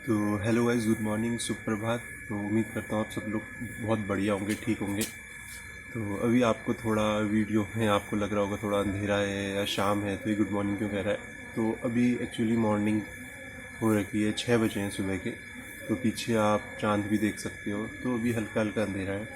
तो hello guys, good morning, सुप्रभात। तो उम्मीद करता हूँ आप सब लोग बहुत बढ़िया होंगे, ठीक होंगे। तो अभी आपको थोड़ा वीडियो में आपको लग रहा होगा थोड़ा अंधेरा है या शाम है, तो ये गुड मॉर्निंग क्यों कह रहा है। तो अभी एक्चुअली मॉर्निंग हो रखी है, 6 बजे हैं सुबह के। तो पीछे आप चांद भी देख सकते हो, तो अभी हल्का हल्का अंधेरा है।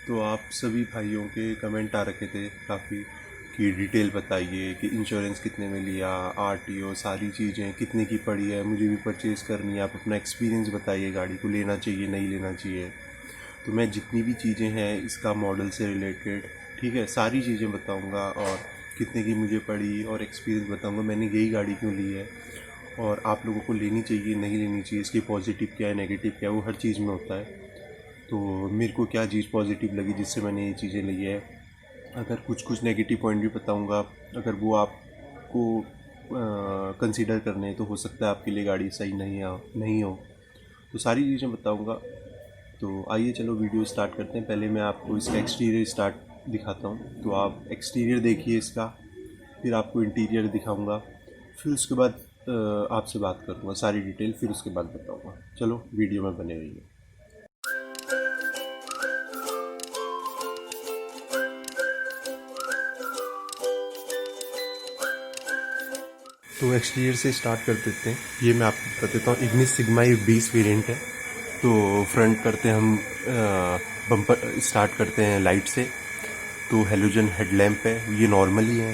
तो आप सभी भाइयों के कमेंट आ रखे थे काफ़ी कि डिटेल बताइए कि इंश्योरेंस कितने में लिया, आरटीओ सारी चीज़ें कितने की पड़ी है, मुझे भी परचेज़ करनी है, आप अपना एक्सपीरियंस बताइए, गाड़ी को लेना चाहिए नहीं लेना चाहिए। तो मैं जितनी भी चीज़ें हैं इसका मॉडल से रिलेटेड, ठीक है, सारी चीज़ें बताऊंगा और कितने की मुझे पड़ी और एक्सपीरियंस बताऊंगा मैंने यही गाड़ी क्यों ली है और आप लोगों को लेनी चाहिए नहीं लेनी चाहिए, इसकी पॉजिटिव क्या है नेगेटिव क्या है, वो हर चीज़ में होता है। तो मेरे को क्या चीज़ पॉजिटिव लगी जिससे मैंने ये चीज़ें ली है, अगर कुछ कुछ नेगेटिव पॉइंट भी बताऊंगा, अगर वो आपको कंसीडर करने हैं तो हो सकता है आपके लिए गाड़ी सही नहीं हो। तो सारी चीज़ें बताऊंगा। तो आइए चलो वीडियो स्टार्ट करते हैं। पहले मैं आपको इसका एक्सटीरियर स्टार्ट दिखाता हूँ, तो आप एक्सटीरियर देखिए इसका, फिर आपको इंटीरियर दिखाऊंगा, फिर उसके बाद आपसे बात करूँगा सारी डिटेल, फिर उसके बाद बताऊँगा। चलो वीडियो में बने रहिए। तो एक्सटीरियर से स्टार्ट कर देते हैं। ये मैं आपको बता देता हूँ, इग्निस सिग्मा ये 20 वेरिएंट है। तो फ्रंट करते हैं हम, बम्पर स्टार्ट करते हैं लाइट से। तो हेलोजन हेडलैम्प है, ये नॉर्मली है,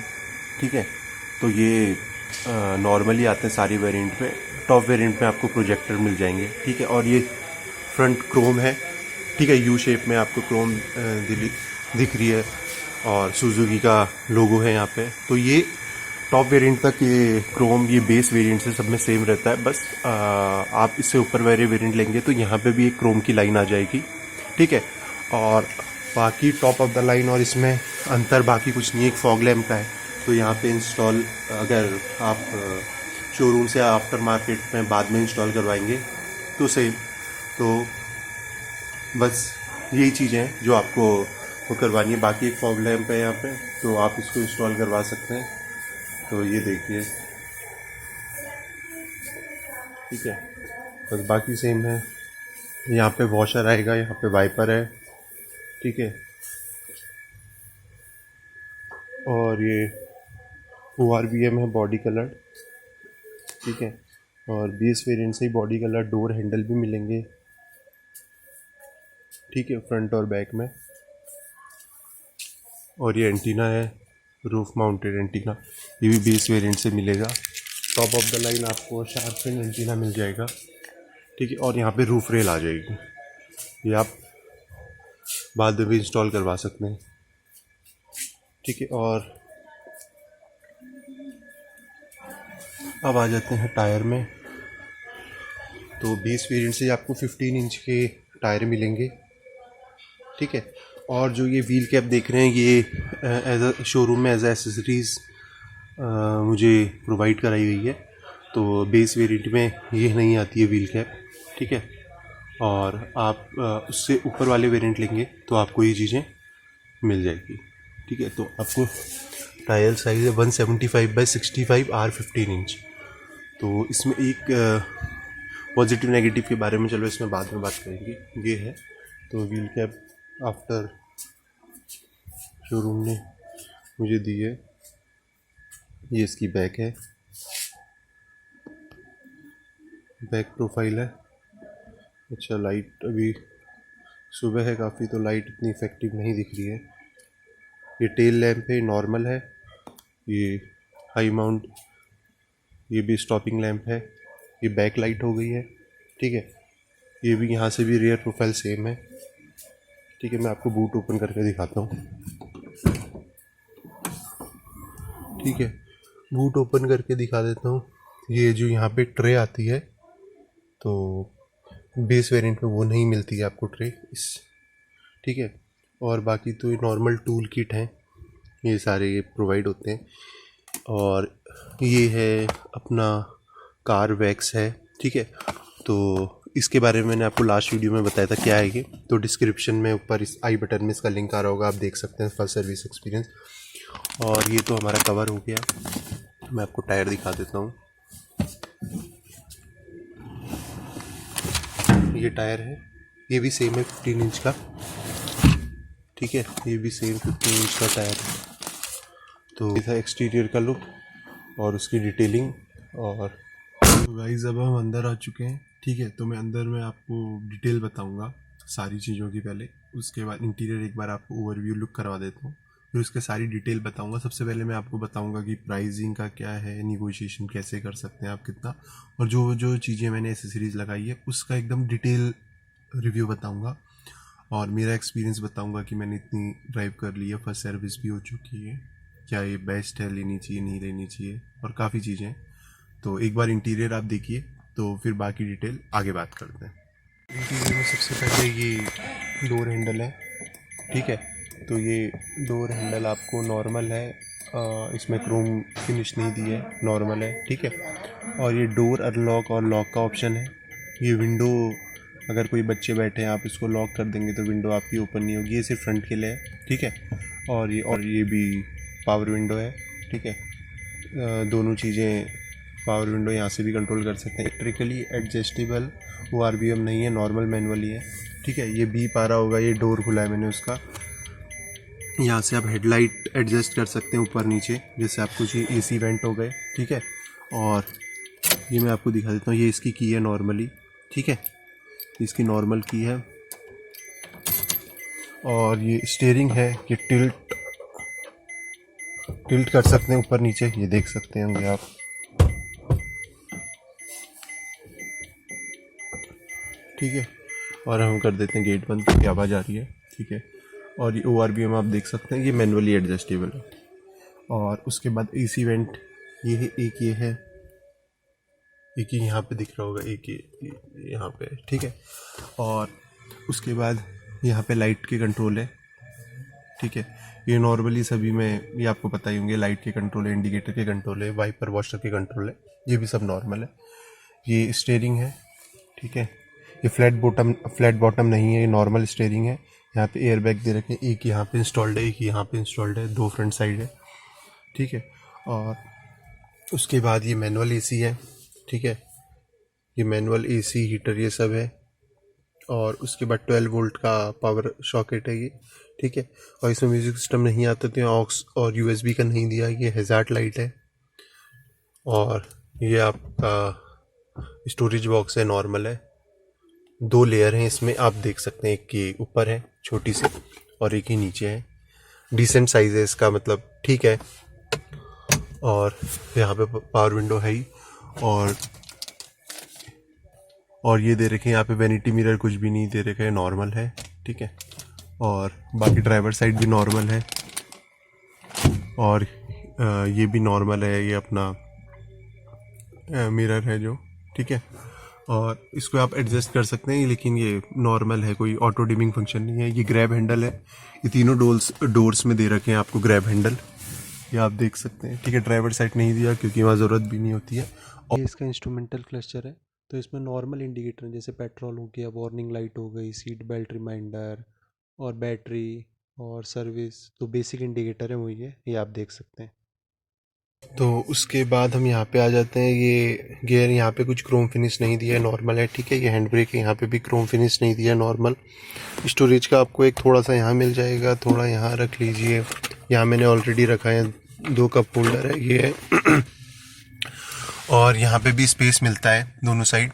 ठीक है। तो ये नॉर्मली आते हैं सारी वेरिएंट पे। टॉप वेरिएंट में आपको प्रोजेक्टर मिल जाएंगे, ठीक है। और ये फ्रंट क्रोम है, ठीक है, यू शेप में आपको क्रोम दिख रही है और सुजुकी का लोगो है यहाँ पे। तो ये टॉप वेरिएंट तक ये क्रोम, ये बेस वेरिएंट से सब में सेम रहता है। बस आप इससे ऊपर वाले वेरिएंट लेंगे तो यहाँ पे भी एक क्रोम की लाइन आ जाएगी, ठीक है। और बाकी टॉप ऑफ द लाइन और इसमें अंतर बाकी कुछ नहीं है, एक फॉग लैम्प का है। तो यहाँ पे इंस्टॉल, अगर आप शोरूम से आफ्टर मार्केट में बाद में इंस्टॉल करवाएंगे तो सेम। तो बस यही चीज़ें हैं जो आपको वो करवानी है। बाकी एक फॉग लैम्प है यहाँ पे, तो आप इसको इंस्टॉल करवा सकते हैं। तो ये देखिए, ठीक है, बस बाकी सेम है। यहाँ पे वॉशर आएगा, यहाँ पे वाइपर है, ठीक है। और ये ORVM है, बॉडी कलर, ठीक है। और 20 वेरिएंट से ही बॉडी कलर, डोर हैंडल भी मिलेंगे, ठीक है, फ्रंट और बैक में। और ये एंटीना है, रूफ माउंटेड एंटीना, ये भी 20 वेरिएंट से मिलेगा। टॉप ऑफ द लाइन आपको शार्पन एंटीना मिल जाएगा, ठीक है। और यहाँ पे रूफ रेल आ जाएगी, ये आप बाद में भी इंस्टॉल करवा सकते हैं, ठीक है। और अब आ जाते हैं टायर में। तो 20 वेरिएंट से आपको 15 इंच के टायर मिलेंगे, ठीक है। और जो ये व्हील कैप देख रहे हैं, ये एज अ शोरूम में एज अ एसेसरीज़ मुझे प्रोवाइड कराई गई है। तो बेस वेरिएंट में ये नहीं आती है व्हील कैप, ठीक है। और आप उससे ऊपर वाले वेरिएंट लेंगे तो आपको ये चीज़ें मिल जाएगी, ठीक है। तो आपको टायर साइज़ है 175/65 R15 इंच। तो इसमें एक पॉजिटिव नेगेटिव के बारे में चलो इसमें बाद में बात करेंगे, ये है। तो व्हील कैप आफ्टर शोरूम ने मुझे दी है, ये इसकी बैक है, बैक प्रोफाइल है। अच्छा, लाइट अभी सुबह है काफ़ी, तो लाइट इतनी इफेक्टिव नहीं दिख रही है। ये टेल लैम्प है, नॉर्मल है। ये हाई माउंट, ये भी स्टॉपिंग लैंप है। ये बैक लाइट हो गई है, ठीक है। ये भी यहाँ से भी रियर प्रोफाइल सेम है, ठीक है। मैं आपको बूट ओपन करके दिखाता हूँ, ठीक है। बूट ओपन करके दिखा देता हूँ। ये जो यहाँ पे ट्रे आती है, तो बेस वेरिएंट में वो नहीं मिलती है आपको ट्रे इस, ठीक है। और बाकी तो ये नॉर्मल टूल किट हैं, ये सारे ये प्रोवाइड होते हैं। और ये है अपना कार वैक्स है, ठीक है। तो इसके बारे में मैंने आपको लास्ट वीडियो में बताया था क्या है ये। तो डिस्क्रिप्शन में ऊपर इस आई बटन में इसका लिंक आ रहा होगा, आप देख सकते हैं, फर्स्ट सर्विस एक्सपीरियंस। और ये तो हमारा कवर हो गया। मैं आपको टायर दिखा देता हूँ। ये टायर है, ये भी सेम है 15 इंच का, ठीक है, ये भी सेम 15 इंच का टायर है। तो ये था एक्सटीरियर का लुक और उसकी डिटेलिंग। और गाइस अब हम अंदर आ चुके हैं, ठीक है। तो मैं अंदर में आपको डिटेल बताऊंगा सारी चीज़ों की पहले, उसके बाद इंटीरियर एक बार आपको ओवरव्यू लुक करवा देता हूँ, फिर उसके सारी डिटेल बताऊंगा। सबसे पहले मैं आपको बताऊंगा कि प्राइसिंग का क्या है, निगोशिएशन कैसे कर सकते हैं आप कितना, और जो जो चीज़ें मैंने एसेसरीज़ लगाई है उसका एकदम डिटेल रिव्यू बताऊंगा, और मेरा एक्सपीरियंस बताऊंगा कि मैंने इतनी ड्राइव कर ली है, फर्स्ट सर्विस भी हो चुकी है, क्या ये बेस्ट है, लेनी चाहिए नहीं लेनी चाहिए, और काफ़ी चीज़ें। तो एक बार इंटीरियर आप देखिए, तो फिर बाकी डिटेल आगे बात करते हैं। इंटीरियर में सबसे पहले ये डोर हैंडल है, ठीक है। तो ये डोर हैंडल आपको नॉर्मल है, इसमें क्रोम फिनिश नहीं दी है, नॉर्मल है, ठीक है। और ये डोर अनलॉक और लॉक का ऑप्शन है। ये विंडो, अगर कोई बच्चे बैठे हैं आप इसको लॉक कर देंगे तो विंडो आपकी ओपन नहीं होगी, ये सिर्फ फ्रंट के लिए है, ठीक है। और ये भी पावर विंडो है, ठीक है। दोनों चीज़ें, पावर विंडो यहाँ से भी कंट्रोल कर सकते हैं। इलेक्ट्रिकली एडजस्टेबल ORVM नहीं है, नॉर्मल मैनुअली है, ठीक है। ये बीप आ रहा होगा, ये डोर खुला है मैंने उसका। यहाँ से आप हेडलाइट एडजस्ट कर सकते हैं ऊपर नीचे, जैसे आपको चाहिए। AC वेंट हो गए, ठीक है। और ये मैं आपको दिखा देता हूँ, ये इसकी की है नॉर्मली, ठीक है, इसकी नॉर्मल की है। और ये स्टीयरिंग है, ये टिल्ट कर सकते हैं ऊपर नीचे, ये देख सकते होंगे आप, ठीक है। और हम कर देते हैं गेट बंद क्योंकि आवाज़ आ रही है, ठीक है। और ये ORVM आप देख सकते हैं, ये मैनुअली एडजस्टेबल है। और उसके बाद AC वेंट ये है, एक ये है, एक ही यहाँ पे दिख रहा होगा, एक ये यहाँ पे, ठीक है। और उसके बाद यहाँ पे लाइट के कंट्रोल है, ठीक है। ये नॉर्मली सभी में, ये आपको पता ही होंगे, लाइट के कंट्रोल है, इंडिकेटर के कंट्रोल है, वाइपर वॉशर के कंट्रोल है, ये भी सब नॉर्मल है। ये स्टीयरिंग है, ठीक है। ये फ्लैट बॉटम नहीं है, ये नॉर्मल स्टीयरिंग है। यहाँ पे एयर बैग दे रखे हैं, एक यहाँ पे इंस्टॉल्ड है, एक यहाँ पे इंस्टॉल्ड है, 2 फ्रंट साइड है, ठीक है। और उसके बाद ये मैनुअल AC है, ठीक है। ये मैनुअल AC हीटर ये सब है। और उसके बाद 12 वोल्ट का पावर सॉकेट है ये, ठीक है। और इसमें म्यूज़िक सिस्टम नहीं आता, तो यहाँ ऑक्स और USB का नहीं दिया। ये हैज़ार्ड लाइट है। और ये आपका स्टोरेज बॉक्स है, नॉर्मल है। 2 लेयर हैं इसमें, आप देख सकते हैं, एक के ऊपर है छोटी सी और एक ही नीचे है। डिसेंट साइज है इसका, मतलब ठीक है। और यहाँ पे पावर विंडो है ही। और ये दे रखे हैं यहाँ पे वैनिटी मिरर, कुछ भी नहीं दे रखा है, नॉर्मल है, ठीक है। और बाकी ड्राइवर साइड भी नॉर्मल है। और ये भी नॉर्मल है, ये अपना मिरर है जो, ठीक है। और इसको आप एडजस्ट कर सकते हैं, लेकिन ये नॉर्मल है, कोई ऑटो डिमिंग फंक्शन नहीं है। ये ग्रैब हैंडल है, ये तीनों डोर्स में दे रखे हैं आपको ग्रैब हैंडल, ये आप देख सकते हैं, ठीक है। ड्राइवर साइड नहीं दिया क्योंकि वहाँ ज़रूरत भी नहीं होती है। और इसका इंस्ट्रूमेंटल क्लस्टर है, तो इसमें नॉर्मल इंडिकेटर जैसे पेट्रोल हो गया, वार्निंग लाइट हो गई, सीट बेल्ट रिमाइंडर और बैटरी और सर्विस, तो बेसिक इंडिकेटर है वही है, ये आप देख सकते हैं। तो उसके बाद हम यहाँ पे आ जाते हैं। ये गियर यहाँ पे कुछ क्रोम फिनिश नहीं दिया है, नॉर्मल है, ठीक है। ये हैंड ब्रेक है, यहाँ पे भी क्रोम फिनिश नहीं दिया है, नॉर्मल। स्टोरेज का आपको एक थोड़ा सा यहाँ मिल जाएगा, थोड़ा यहाँ रख लीजिए। यहाँ मैंने ऑलरेडी रखा है, 2 कप होल्डर है, ये है। और यहाँ पे भी स्पेस मिलता है दोनों साइड,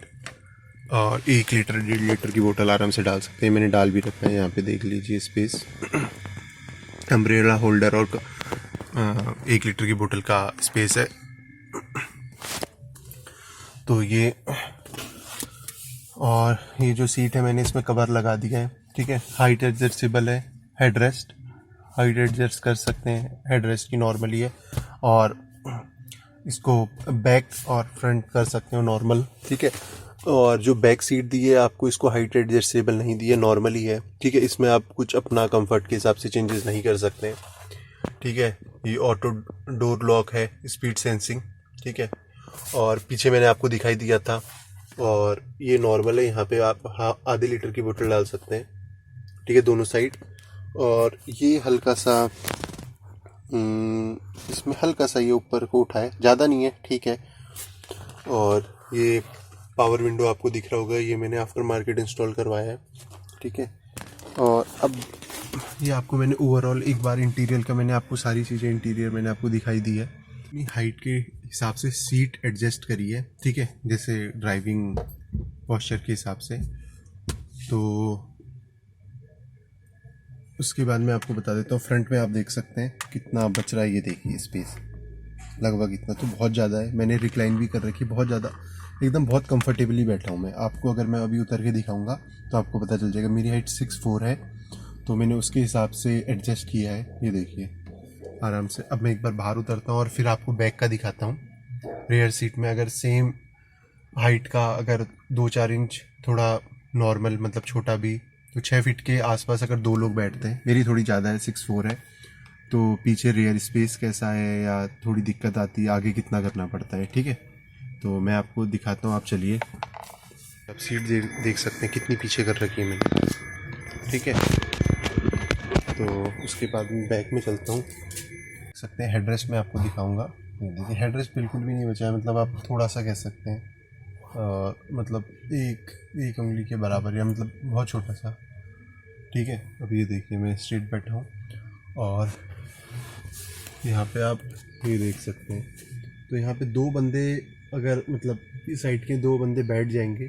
और 1 लीटर 1.5 लीटर की बोतल आराम से डाल सकते हैं। मैंने डाल भी रखा है, यहाँ पे देख लीजिए स्पेस। अम्ब्रेला होल्डर और 1 लीटर की बोतल का स्पेस है। तो ये, और ये जो सीट है मैंने इसमें कवर लगा दिया है, ठीक है। हाइट एडजस्टेबल है, हेडरेस्ट हाइट एडजस्ट कर सकते हैं, हेडरेस्ट की नॉर्मली है। और इसको बैक और फ्रंट कर सकते हो नॉर्मल, ठीक है। और जो बैक सीट दी है आपको, इसको हाइट एडजस्टेबल नहीं दी है, नॉर्मली है, ठीक है। इसमें आप कुछ अपना कंफर्ट के हिसाब से चेंजेस नहीं कर सकते हैं, ठीक है। ये ऑटो डोर लॉक है, स्पीड सेंसिंग, ठीक है। और पीछे मैंने आपको दिखाई दिया था। और ये नॉर्मल है, यहाँ पे आप आधे लीटर की बोतल डाल सकते हैं, ठीक है, दोनों साइड। और ये हल्का सा इसमें हल्का सा ये ऊपर को उठाए, ज़्यादा नहीं है, ठीक है। और ये पावर विंडो आपको दिख रहा होगा, ये मैंने आफ्टर मार्केट इंस्टॉल करवाया है, ठीक है। और अब ये आपको मैंने ओवरऑल एक बार इंटीरियर का मैंने आपको सारी चीज़ें इंटीरियर मैंने आपको दिखाई दी है। अपनी हाइट के हिसाब से सीट एडजस्ट करी है, ठीक है, जैसे ड्राइविंग पोस्चर के हिसाब से। तो उसके बाद मैं आपको बता देता हूँ, फ्रंट में आप देख सकते हैं कितना बच रहा है, ये देखिए स्पेस लगभग इतना तो बहुत ज़्यादा है। मैंने रिक्लाइन भी कर रखी, बहुत ज़्यादा एकदम बहुत कंफर्टेबली बैठा हूँ मैं। आपको अगर मैं अभी उतर के दिखाऊंगा तो आपको पता चल जाएगा। मेरी हाइट 6'4" है, तो मैंने उसके हिसाब से एडजस्ट किया है, ये देखिए आराम से। अब मैं एक बार बाहर उतरता हूँ और फिर आपको बैक का दिखाता हूँ। रेयर सीट में अगर सेम हाइट का अगर 2-4 इंच थोड़ा नॉर्मल मतलब छोटा भी, तो 6 फीट के आसपास अगर 2 लोग बैठते हैं, मेरी थोड़ी ज़्यादा है 6'4" है, तो पीछे रेयर स्पेस कैसा है या थोड़ी दिक्कत आती है, आगे कितना करना पड़ता है, ठीक है। तो मैं आपको दिखाता हूँ, आप चलिए। आप सीट देख सकते हैं कितनी पीछे कर रखी है मैंने, ठीक है। तो उसके बाद मैं बैक में चलता हूँ, देख सकते हैं हेडरेस्ट में आपको दिखाऊंगा। देखिए हेडरेस्ट बिल्कुल भी नहीं बचा है, मतलब आप थोड़ा सा कह सकते हैं मतलब एक उंगली के बराबर, या मतलब बहुत छोटा सा, ठीक है। अब ये देखिए मैं स्ट्रेट बैठा हूँ और यहाँ पे आप ये देख सकते हैं, तो यहाँ पे 2 बंदे अगर मतलब इस साइड के 2 बंदे बैठ जाएंगे,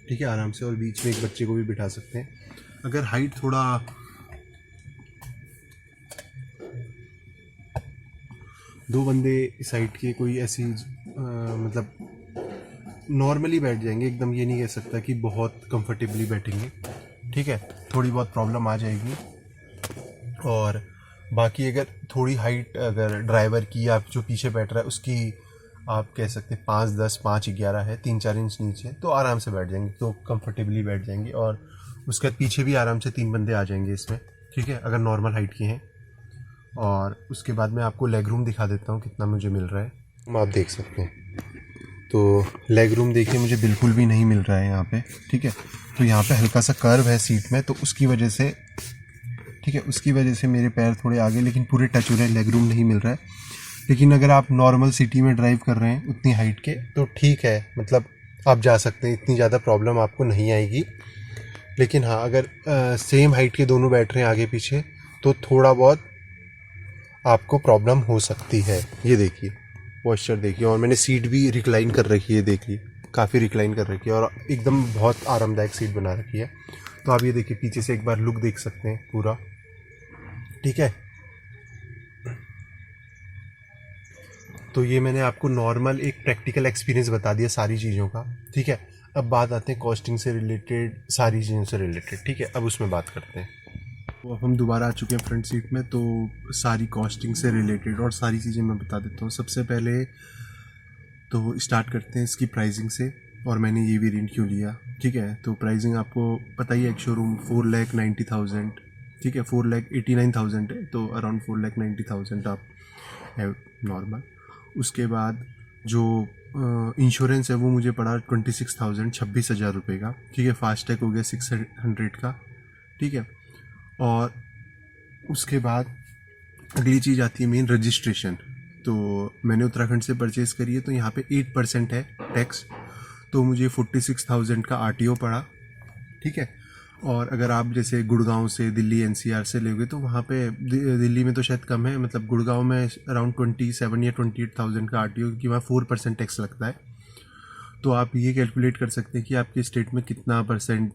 ठीक है, आराम से, और बीच में एक बच्चे को भी बिठा सकते हैं। अगर हाइट थोड़ा 2 बंदे इस साइड के कोई ऐसी मतलब नॉर्मली बैठ जाएंगे एकदम, ये नहीं कह सकता कि बहुत कंफर्टेबली बैठेंगे, ठीक है, थोड़ी बहुत प्रॉब्लम आ जाएगी। और बाकी अगर थोड़ी हाइट अगर ड्राइवर की, आप जो पीछे बैठ रहा है उसकी, आप कह सकते हैं 5'10", 5'11" है, 3-4 इंच नीचे, तो आराम से बैठ जाएंगे, तो कंफर्टेबली बैठ जाएंगे। और उसके बाद पीछे भी आराम से 3 बंदे आ जाएंगे इसमें, ठीक है, अगर नॉर्मल हाइट के हैं। और उसके बाद मैं आपको लेग रूम दिखा देता हूँ कितना मुझे मिल रहा है, आप देख सकते हैं। तो लेग रूम देखिए मुझे बिल्कुल भी नहीं मिल रहा है यहाँ पे, ठीक है। तो यहाँ पे हल्का सा कर्व है सीट में, तो उसकी वजह से, ठीक है, उसकी वजह से मेरे पैर थोड़े आगे, लेकिन पूरे टच हो रहे हैं, लेग रूम नहीं मिल रहा है। लेकिन अगर आप नॉर्मल सिटी में ड्राइव कर रहे हैं उतनी हाइट के, तो ठीक है, मतलब आप जा सकते हैं, इतनी ज़्यादा प्रॉब्लम आपको नहीं आएगी। लेकिन हाँ, अगर सेम हाइट के दोनों बैठ रहे हैं आगे पीछे, तो थोड़ा बहुत आपको प्रॉब्लम हो सकती है। ये देखिए पोस्चर देखिए, और मैंने सीट भी रिक्लाइन कर रखी है, देखिए काफ़ी रिक्लाइन कर रखी है और एकदम बहुत आरामदायक सीट बना रखी है। तो आप ये देखिए पीछे से एक बार लुक देख सकते हैं पूरा, ठीक है। तो ये मैंने आपको नॉर्मल एक प्रैक्टिकल एक्सपीरियंस बता दिया सारी चीज़ों का, ठीक है। अब बात आते हैं कॉस्टिंग से रिलेटेड, सारी चीज़ों से रिलेटेड, ठीक है। अब उसमें बात करते हैं। तो अब हम दोबारा आ चुके हैं फ्रंट सीट में, तो सारी कॉस्टिंग से रिलेटेड और सारी चीज़ें मैं बता देता हूँ। सबसे पहले तो स्टार्ट करते हैं इसकी प्राइसिंग से, और मैंने ये वेरिएंट क्यों लिया, ठीक है। तो प्राइसिंग आपको पता ही है, एक शोरूम 4,90,000, ठीक है, 4,89,000 है, तो अराउंड 4,90,000 आप है नॉर्मल। उसके बाद जो इंश्योरेंस है वो मुझे पड़ा 26,000, 26,000 रुपये का, ठीक है। फास्टैग हो गया 600 का, ठीक है। और उसके बाद अगली चीज़ आती है मेन, रजिस्ट्रेशन। तो मैंने उत्तराखंड से परचेज़ करी है, तो यहाँ पे 8% है टैक्स, तो मुझे 46,000 का RTO पड़ा, ठीक है। और अगर आप जैसे गुड़गांव से दिल्ली NCR से लोगे, तो वहाँ पे दिल्ली में तो शायद कम है, मतलब गुड़गांव में अराउंड 27 या 28,000 का RTO, क्योंकि वहाँ 4% टैक्स लगता है। तो आप ये कैलकुलेट कर सकते हैं कि आपके स्टेट में कितना परसेंट,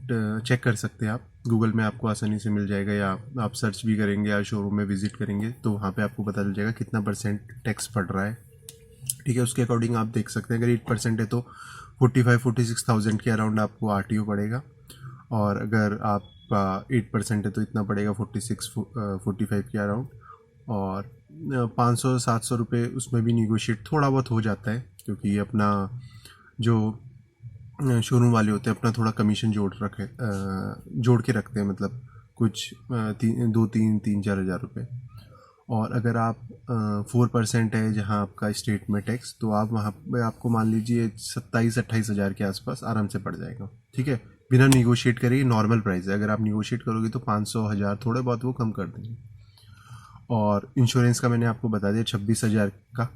चेक कर सकते हैं आप, गूगल में आपको आसानी से मिल जाएगा, या आप सर्च भी करेंगे या शोरूम में विजिट करेंगे तो वहाँ पे आपको पता चल जाएगा कितना परसेंट टैक्स पड़ रहा है, ठीक है। उसके अकॉर्डिंग आप देख सकते हैं, अगर 8% है तो 46,000 के अराउंड आपको RTO पड़ेगा, और अगर आप 8% है तो इतना पड़ेगा 45 के अराउंड। और 500-700 रुपये उसमें भी निगोशिएट थोड़ा बहुत हो जाता है, क्योंकि अपना जो शोरूम वाले होते हैं अपना थोड़ा कमीशन जोड़ के रखते हैं, मतलब कुछ 2-3-4 हज़ार रुपये। और अगर आप 4% है जहाँ आपका स्टेट में टैक्स, तो आप वहाँ पे आपको मान लीजिए 27-28 हज़ार के आसपास आराम से पड़ जाएगा, ठीक है, बिना निगोशिएट करे। ये नॉर्मल प्राइस है, अगर आप निगोशिएट करोगे तो 500-1000 थोड़े बहुत वो कम कर देंगे। और इंश्योरेंस का मैंने आपको बता दिया 26,000 का।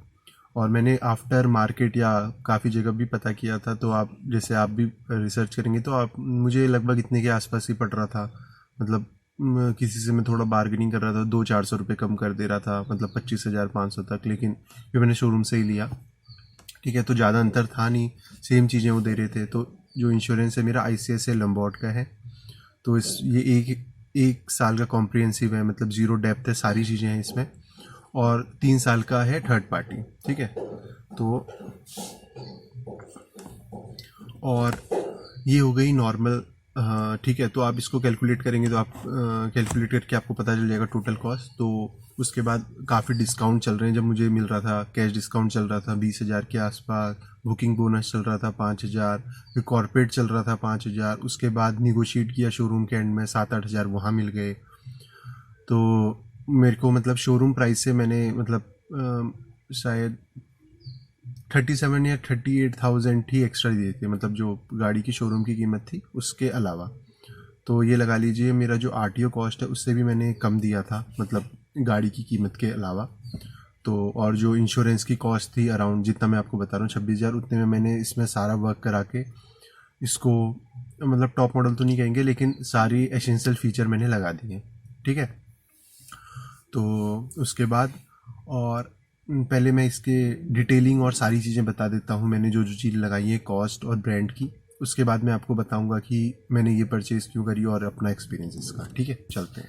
और मैंने आफ्टर मार्केट या काफ़ी जगह भी पता किया था, तो आप जैसे आप भी रिसर्च करेंगे तो आप मुझे लगभग इतने के आसपास ही पड़ रहा था। मतलब किसी से मैं थोड़ा बार्गेनिंग कर रहा था, 200-400 रुपये कम कर दे रहा था, मतलब 25,500 तक, लेकिन ये मैंने शोरूम से ही लिया। ठीक है, तो ज़्यादा अंतर था नहीं, सेम चीज़ें वो दे रहे थे। तो जो इंश्योरेंस है मेरा ICICI लम्बॉर्ड का है, तो ये एक साल का कॉम्प्रिहेंसिव है, मतलब ज़ीरो डेप्थ है, सारी चीज़ें हैं इसमें, और 3 साल का है थर्ड पार्टी। ठीक है, तो और ये हो गई नॉर्मल। ठीक है, तो आप इसको कैलकुलेट करेंगे तो आप कैलकुलेट करके आपको पता चल जाएगा टोटल कॉस्ट। तो उसके बाद काफ़ी डिस्काउंट चल रहे हैं, जब मुझे मिल रहा था कैश डिस्काउंट चल रहा था 20,000 के आसपास, बुकिंग बोनस चल रहा था 5,000, फिर कॉर्पोरेट चल रहा था 5,000, उसके बाद निगोशिएट किया शोरूम के एंड में 7-8 हज़ार वहाँ मिल गए। तो मेरे को मतलब शोरूम प्राइस से मैंने मतलब शायद 37 या 38,000 ही एक्स्ट्रा दिए थे, मतलब जो गाड़ी की शोरूम की कीमत थी उसके अलावा। तो ये लगा लीजिए मेरा जो RTO कॉस्ट है उससे भी मैंने कम दिया था, मतलब गाड़ी की कीमत के अलावा। तो और जो इंश्योरेंस की कॉस्ट थी अराउंड, जितना मैं आपको बता रहा हूँ 26,000, उतने में मैंने इसमें सारा वर्क करा के इसको, मतलब टॉप मॉडल तो नहीं कहेंगे लेकिन सारी एसेंशियल फीचर मैंने लगा दिए। ठीक है, तो उसके बाद और पहले मैं इसके डिटेलिंग और सारी चीज़ें बता देता हूँ, मैंने जो जो चीज़ लगाई है कॉस्ट और ब्रांड की। उसके बाद मैं आपको बताऊंगा कि मैंने ये परचेज़ क्यों करी और अपना एक्सपीरियंस इसका। ठीक है, चलते हैं।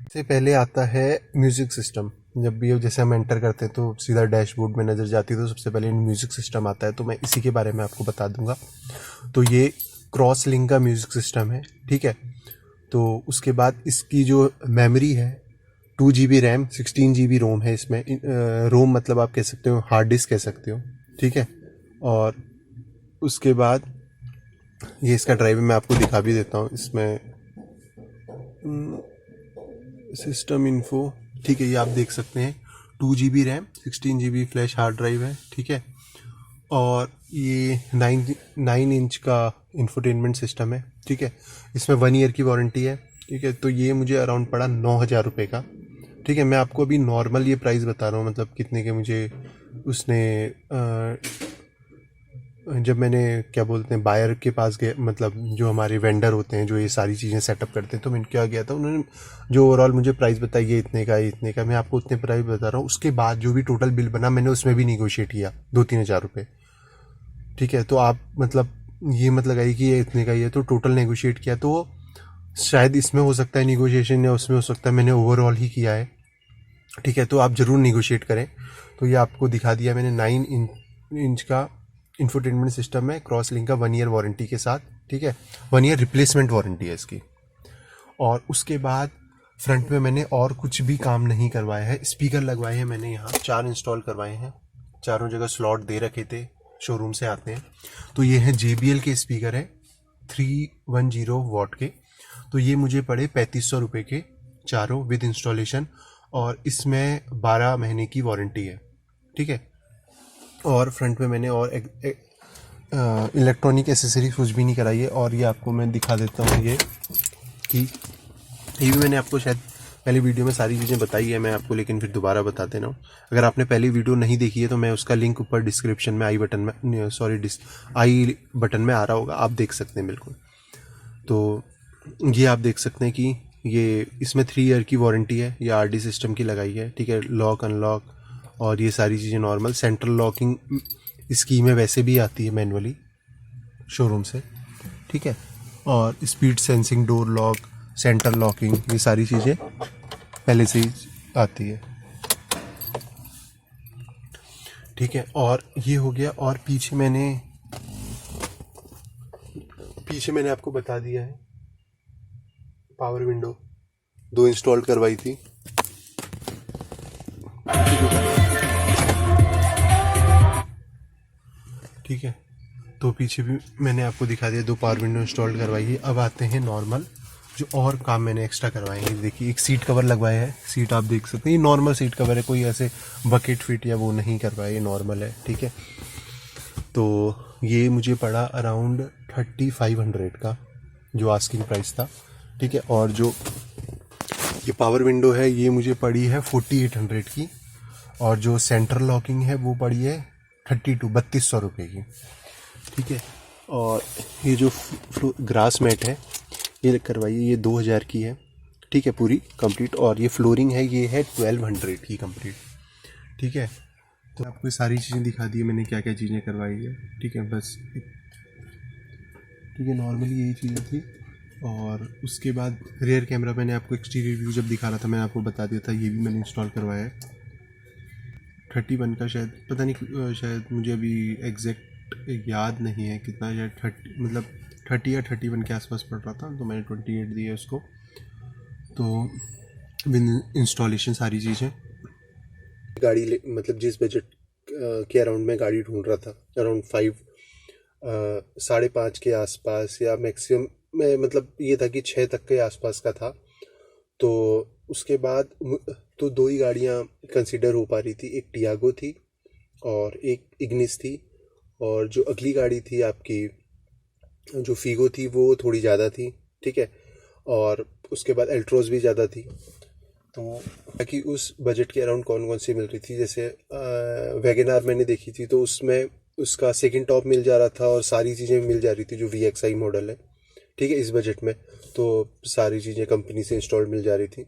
सबसे पहले आता है म्यूज़िक सिस्टम। जब भी जैसे हम एंटर करते हैं तो सीधा डैशबोर्ड में नज़र जाती है, तो सबसे पहले म्यूज़िक सिस्टम आता है, तो मैं इसी के बारे में आपको बता दूंगा। तो ये क्रॉस लिंक का म्यूज़िक सिस्टम है। ठीक है, तो उसके बाद इसकी जो मेमोरी है 2 GB रैम, 16 GB रोम है इसमें। रोम मतलब आप कह सकते हो हार्ड डिस्क कह सकते हो। ठीक है, और उसके बाद ये इसका ड्राइव मैं आपको दिखा भी देता हूँ इसमें, सिस्टम इन्फो। ठीक है, ये आप देख सकते हैं 2 GB RAM, 16 GB flash hard drive है। ठीक है, और ये 9 इंच का इंफोटेनमेंट सिस्टम है। ठीक है, इसमें 1 ईयर की वारंटी है। ठीक है, तो ये मुझे अराउंड पड़ा 9,000 रुपये का। ठीक है, मैं आपको अभी नॉर्मल ये प्राइस बता रहा हूँ, मतलब कितने के मुझे उसने जब मैंने क्या बोलते हैं बायर के पास गए, मतलब जो हमारे वेंडर होते हैं जो ये सारी चीज़ें सेटअप करते हैं, तो मैं क्या गया था, उन्होंने जो ओवरऑल मुझे प्राइस बताई ये इतने का इतने का, मैं आपको उतने प्राइस बता रहा हूँ। उसके बाद जो भी टोटल बिल बना मैंने उसमें भी निगोशिएट किया 2-3 हज़ार रुपये। ठीक है, तो आप मतलब ये मत लगाइए कि ये इतने का ही है, तो टोटल नेगोशिएट किया, तो शायद इसमें हो सकता है निगोशिएशन या उसमें हो सकता है मैंने ओवरऑल ही किया है। ठीक है, तो आप ज़रूर निगोशिएट करें। तो ये आपको दिखा दिया मैंने 9 इंच का इंफोटेनमेंट सिस्टम है, क्रॉस लिंक का, 1 ईयर वारंटी के साथ। ठीक है, 1 ईयर रिप्लेसमेंट वारंटी है इसकी। और उसके बाद फ्रंट में मैंने और कुछ भी काम नहीं करवाया है। स्पीकर लगवाए हैं मैंने यहाँ 4 इंस्टॉल करवाए हैं, चारों जगह स्लॉट दे रखे थे, शोरूम से आते हैं। तो ये हैं JBL के स्पीकर है 310 वॉट के। तो ये मुझे पड़े 3500 रुपये के चारों विद इंस्टॉलेशन, और इसमें 12 महीने की वारंटी है। ठीक है, और फ्रंट में मैंने और इलेक्ट्रॉनिक एसेसरीज कुछ भी नहीं कराई है। और ये आपको मैं दिखा देता हूँ ये भी मैंने आपको शायद पहली वीडियो में सारी चीज़ें बताई है मैं आपको, लेकिन फिर दोबारा बता देना हूँ। अगर आपने पहली वीडियो नहीं देखी है तो मैं उसका लिंक ऊपर डिस्क्रिप्शन में आई बटन में आ रहा होगा, आप देख सकते हैं बिल्कुल। तो ये आप देख सकते हैं कि ये इसमें 3 ईयर की वारंटी है, ये RD सिस्टम की लगाई है। ठीक है, लॉक अनलॉक और ये सारी चीज़ें नॉर्मल, सेंट्रल लॉकिंग स्कीम में वैसे भी आती है मैनुअली शोरूम से। ठीक है, और speed sensing, door lock, centre locking, ये सारी चीज़ें पहले से ही आती है। ठीक है, और ये हो गया। और पीछे मैंने आपको बता दिया है पावर विंडो 2 इंस्टॉल करवाई थी। ठीक है, तो पीछे भी मैंने आपको दिखा दिया 2 पावर विंडो इंस्टॉल करवाई है। अब आते हैं नॉर्मल जो और काम मैंने एक्स्ट्रा करवाए हैं। देखिए, एक सीट कवर लगवाया है, सीट आप देख सकते हैं, ये नॉर्मल सीट कवर है, कोई ऐसे बकेट फिट या वो नहीं करवाया, ये नॉर्मल है। ठीक है, तो ये मुझे पड़ा अराउंड 3500 का जो आस्किंग प्राइस था। ठीक है, और जो ये पावर विंडो है ये मुझे पड़ी है 4800 की, और जो सेंट्रल लॉकिंग है वो पड़ी है 3200 रुपये की, ठीक है। और ये जो ग्रास मैट है ये करवाइए, ये 2000 की है, ठीक है, पूरी कंप्लीट। और ये फ्लोरिंग है, ये है 1200 की कंप्लीट, ठीक है। तो आपको सारी चीज़ें दिखा दी है मैंने, क्या क्या चीज़ें करवाई है, ठीक है, बस ठीक है, नॉर्मली यही चीज़ें थी। और उसके बाद रियर कैमरा मैंने आपको एक्सटीरियर व्यू जब दिखा रहा था मैंने आपको बता दिया था, ये भी मैंने इंस्टॉल करवाया है। 31 का शायद, पता नहीं, शायद मुझे अभी एग्जैक्ट याद नहीं है कितना, शायद 30 मतलब 30 या 31 के आसपास पड़ रहा था, तो मैंने 28 दिया उसको। तो विद इंस्टॉलेशन सारी चीज़ें, गाड़ी मतलब जिस बजट के अराउंड में गाड़ी ढूंढ रहा था, अराउंड 5-5.5 के आसपास, या मैक्सिमम में मतलब ये था कि 6 तक के आसपास का था। तो उसके बाद तो 2 ही गाड़ियाँ कंसिडर हो पा रही थी, एक टियागो थी और एक इग्निस थी। और जो अगली गाड़ी थी आपकी, जो फीगो थी, वो थोड़ी ज़्यादा थी, ठीक है। और उसके बाद एल्ट्रोज भी ज़्यादा थी। तो बाकी उस बजट के अराउंड कौन कौन सी मिल रही थी, जैसे वैगनआर मैंने देखी थी, तो उसमें उसका सेकंड टॉप मिल जा रहा था और सारी चीज़ें मिल जा रही थी, जो VXI मॉडल है, ठीक है, इस बजट में। तो सारी चीज़ें कंपनी से इंस्टॉल्ड मिल जा रही थी।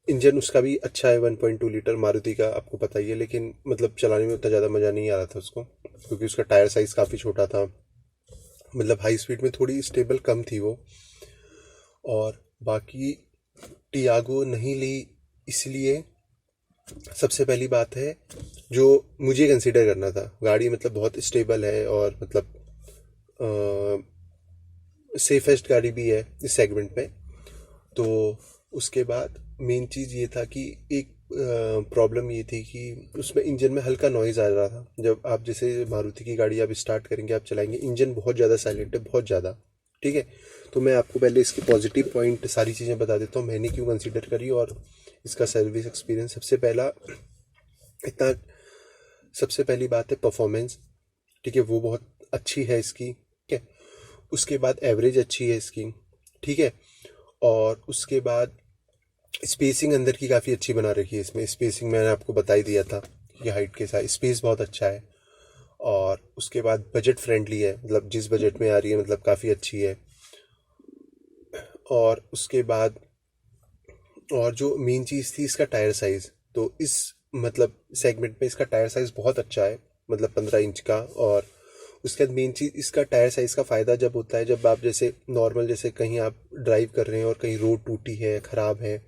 इंजन उसका भी अच्छा है, 1.2 लीटर मारुति का, आपको पता ही है, लेकिन मतलब चलाने में उतना ज़्यादा मज़ा नहीं आ रहा था उसको, क्योंकि उसका टायर साइज़ काफ़ी छोटा था, मतलब हाई स्पीड में थोड़ी स्टेबल कम थी वो। और बाकी टियागो नहीं ली इसलिए, सबसे पहली बात है जो मुझे कंसिडर करना था, गाड़ी मतलब बहुत स्टेबल है और मतलब सेफेस्ट गाड़ी भी है इस सेगमेंट में। तो उसके बाद मेन चीज़ ये था कि एक प्रॉब्लम ये थी कि उसमें इंजन में हल्का नॉइज़ आ रहा था। जब आप जैसे मारुति की गाड़ी आप स्टार्ट करेंगे, आप चलाएंगे, इंजन बहुत ज़्यादा साइलेंट है, बहुत ज़्यादा, ठीक है। तो मैं आपको पहले इसके पॉजिटिव पॉइंट सारी चीज़ें बता देता हूँ, मैंने क्यों कंसिडर करी और इसका सर्विस एक्सपीरियंस। सबसे पहली बात है परफॉर्मेंस, ठीक है, वो बहुत अच्छी है इसकी, ठीक है। उसके बाद एवरेज अच्छी है इसकी, ठीक है। और उसके बाद स्पेसिंग अंदर की काफ़ी अच्छी बना रखी है इसमें, स्पेसिंग मैंने आपको बता ही दिया था कि हाइट के साथ स्पेस बहुत अच्छा है। और उसके बाद बजट फ्रेंडली है, मतलब जिस बजट में आ रही है मतलब काफ़ी अच्छी है। और उसके बाद और जो मेन चीज़ थी इसका टायर साइज़, तो इस मतलब सेगमेंट में इसका टायर साइज़ बहुत अच्छा है, मतलब 15 इंच का। और उसके बाद मेन चीज़ इसका टायर साइज़ का फ़ायदा जब होता है, जब आप जैसे नॉर्मल जैसे कहीं आप ड्राइव कर रहे हैं और कहीं रोड टूटी है, ख़राब है,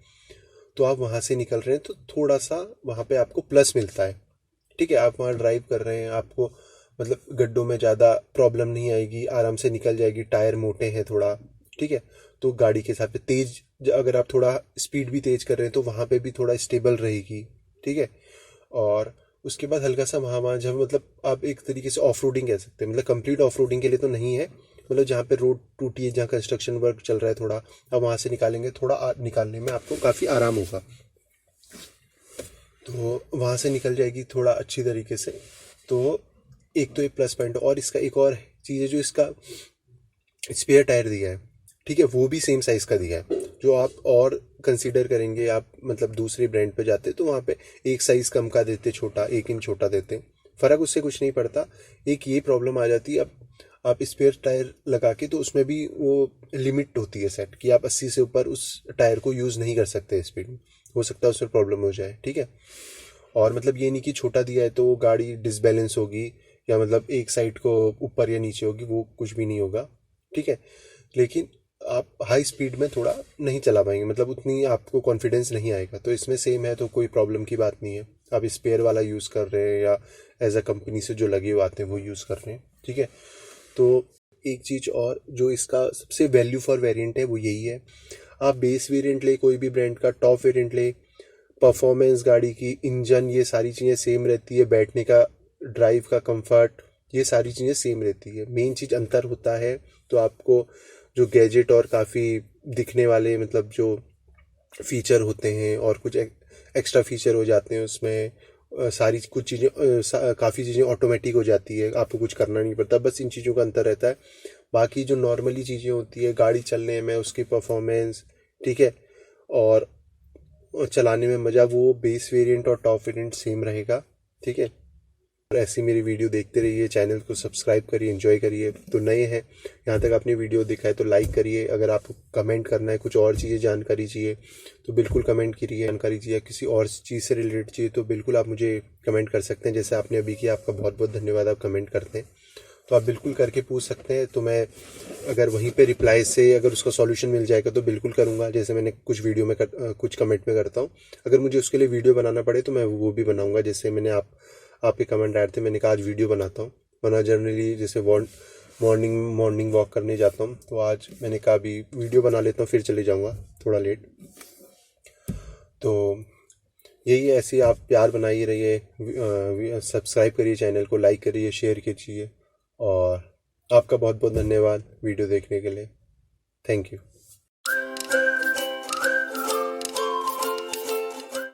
तो आप वहाँ से निकल रहे हैं तो थोड़ा सा वहाँ पे आपको प्लस मिलता है, ठीक है। आप वहाँ ड्राइव कर रहे हैं, आपको मतलब गड्ढों में ज़्यादा प्रॉब्लम नहीं आएगी, आराम से निकल जाएगी, टायर मोटे हैं थोड़ा, ठीक है। तो गाड़ी के हिसाब से तेज़, अगर आप थोड़ा स्पीड भी तेज़ कर रहे हैं तो वहाँ पे भी थोड़ा स्टेबल रहेगी, ठीक है। और उसके बाद हल्का सा वहाँ जब मतलब आप एक तरीके से ऑफ रोडिंग कह सकते हैं, मतलब कंप्लीट ऑफ रोडिंग के लिए तो नहीं है, मतलब जहाँ पे रोड टूटी है, जहाँ कंस्ट्रक्शन वर्क चल रहा है थोड़ा, अब वहाँ से निकालेंगे, थोड़ा निकालने में आपको काफ़ी आराम होगा, तो वहाँ से निकल जाएगी थोड़ा अच्छी तरीके से। तो एक तो ये प्लस पॉइंट। और इसका एक और चीज़ है, जो इसका स्पेयर टायर दिया है, ठीक है, वो भी सेम साइज़ का दिया है। जो आप और कंसीडर करेंगे, आप मतलब दूसरे ब्रांड पे जाते तो वहाँ पे एक साइज़ कम का देते, छोटा 1 इंच छोटा देते, फ़र्क उससे कुछ नहीं पड़ता। एक ये प्रॉब्लम आ जाती है, अब आप स्पेयर टायर लगा के, तो उसमें भी वो लिमिट होती है सेट कि आप 80 से ऊपर उस टायर को यूज़ नहीं कर सकते स्पीड में, हो सकता है उसमें प्रॉब्लम हो जाए, ठीक है। और मतलब ये नहीं कि छोटा दिया है तो गाड़ी डिसबैलेंस होगी या मतलब एक साइड को ऊपर या नीचे होगी, वो कुछ भी नहीं होगा, ठीक है। लेकिन आप हाई स्पीड में थोड़ा नहीं चला पाएंगे, मतलब उतनी आपको कॉन्फिडेंस नहीं आएगा। तो इसमें सेम है, तो कोई प्रॉब्लम की बात नहीं है। आप स्पेयर वाला यूज़ कर रहे हैं या एज अ कंपनी से जो लगे हुए आते हैं वो यूज़ कर रहे हैं, ठीक है। तो एक चीज़ और जो इसका सबसे वैल्यू फॉर वेरिएंट है वो यही है, आप बेस वेरिएंट ले, कोई भी ब्रांड का टॉप वेरिएंट ले, परफॉर्मेंस गाड़ी की, इंजन, ये सारी चीज़ें सेम रहती है, बैठने का, ड्राइव का कंफर्ट, ये सारी चीज़ें सेम रहती है। मेन चीज़ अंतर होता है तो आपको जो गैजेट और काफ़ी दिखने वाले मतलब जो फीचर होते हैं और कुछ एक्स्ट्रा फीचर हो जाते हैं उसमें, सारी कुछ चीज़ें काफ़ी चीज़ें ऑटोमेटिक हो जाती है, आपको कुछ करना नहीं पड़ता, बस इन चीज़ों का अंतर रहता है। बाकी जो नॉर्मली चीज़ें होती है गाड़ी चलने में, उसकी परफॉर्मेंस, ठीक है, और चलाने में मज़ा वो बेस वेरिएंट और टॉप वेरिएंट सेम रहेगा। ठीक है, और ऐसी मेरी वीडियो देखते रहिए, चैनल को सब्सक्राइब करिए, एंजॉय करिए। तो नए हैं यहाँ तक आपने वीडियो देखा है तो लाइक करिए। अगर आपको कमेंट करना है, कुछ और चीज़ें जानकारी चाहिए तो बिल्कुल कमेंट करिए। जानकारी चाहिए, किसी और चीज़ से रिलेटेड चाहिए तो बिल्कुल आप मुझे कमेंट कर सकते हैं, जैसे आपने अभी किया। आपका बहुत बहुत धन्यवाद, आप कमेंट करते हैं तो आप बिल्कुल करके पूछ सकते हैं। तो मैं अगर वहीं पे रिप्लाई से अगर उसका सॉल्यूशन मिल जाएगा तो बिल्कुल करूँगा, जैसे मैंने कुछ वीडियो में कुछ कमेंट में करता हूँ। अगर मुझे उसके लिए वीडियो बनाना पड़े तो मैं वो भी बनाऊँगा। जैसे मैंने आपके कमेंट आए थे, मैंने कहा आज वीडियो बनाता हूँ। वरना जनरली जैसे मॉर्निंग वॉक करने जाता हूँ तो आज मैंने कहा अभी वीडियो बना लेता हूँ, फिर चले जाऊँगा थोड़ा लेट। तो यही है, ऐसे आप प्यार बनाइए रहिए, सब्सक्राइब करिए चैनल को, लाइक करिए, शेयर कीजिए। और आपका बहुत बहुत धन्यवाद वीडियो देखने के लिए। Thank you.